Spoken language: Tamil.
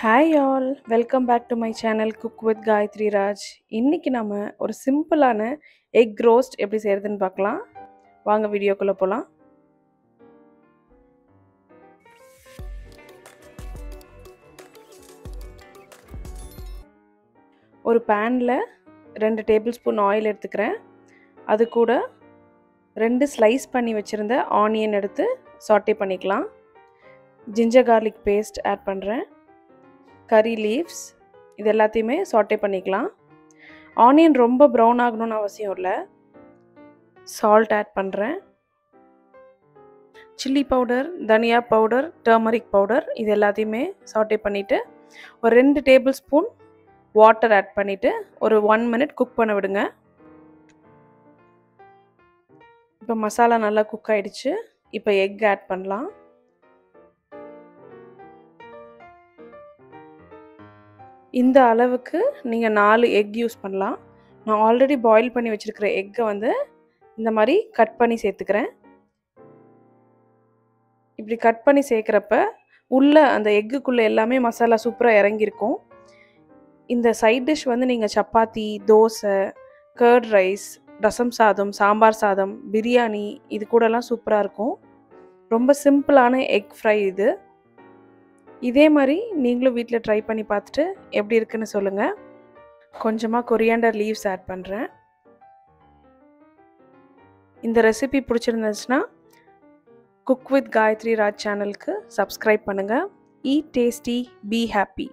Hi all, welcome back to my channel cook with Gayathri Raj. இன்றைக்கி நம்ம ஒரு சிம்பிளான எக் ரோஸ்ட் எப்படி செய்கிறதுன்னு பார்க்கலாம். வாங்க வீடியோக்குள்ளே போகலாம். ஒரு பேனில் 2 டேபிள் ஸ்பூன் ஆயில் எடுத்துக்கிறேன். அது கூட 2 ஸ்லைஸ் பண்ணி வச்சுருந்த ஆனியன் எடுத்து சாட்டே பண்ணிக்கலாம். ஜிஞ்சர் கார்லிக் பேஸ்ட் ஆட் பண்ணுறேன். கறி லீவ்ஸ் இது எல்லாத்தையுமே சாட்டே பண்ணிக்கலாம். ஆனியன் ரொம்ப ப்ரௌன் ஆகணும்னு அவசியம் இல்லை. சால்ட் ஆட் பண்ணுறேன். சில்லி பவுடர், தனியா பவுடர், டர்மரிக் பவுடர் இது எல்லாத்தையுமே சாட்டே பண்ணிவிட்டு ஒரு 2 டேபிள் ஸ்பூன் வாட்டர் ஆட் பண்ணிவிட்டு ஒரு 1 மினிட் குக் பண்ண விடுங்க. இப்போ மசாலா நல்லா குக் ஆகிடுச்சு. இப்போ எக் ஆட் பண்ணலாம். இந்த அளவுக்கு நீங்கள் 4 எக் யூஸ் பண்ணலாம். நான் ஆல்ரெடி பாயில் பண்ணி வச்சுருக்கிற எக்கை இந்த மாதிரி கட் பண்ணி சேர்த்துக்கிறேன். இப்படி கட் பண்ணி சேர்க்குறப்ப உள்ளே அந்த எக்குக்குள்ளே எல்லாமே மசாலா சூப்பராக இறங்கியிருக்கும். இந்த சைட் டிஷ் நீங்கள் சப்பாத்தி, தோசை, கர்ட் ரைஸ், ரசம் சாதம், சாம்பார் சாதம், பிரியாணி இது கூடலாம் சூப்பராக இருக்கும். ரொம்ப சிம்பிளான எக் ஃப்ரை இது. இதே மாதிரி நீங்களும் வீட்டில் ட்ரை பண்ணி பார்த்துட்டு எப்படி இருக்குன்னு சொல்லுங்கள். கொஞ்சமாக கொரியாண்டர் லீவ்ஸ் ஆட் பண்ணுறேன். இந்த ரெசிபி பிடிச்சிருந்துச்சுன்னா குக் வித் காயத்ரி ராஜ் சேனலுக்கு சப்ஸ்கிரைப் பண்ணுங்கள். Eat tasty, be happy.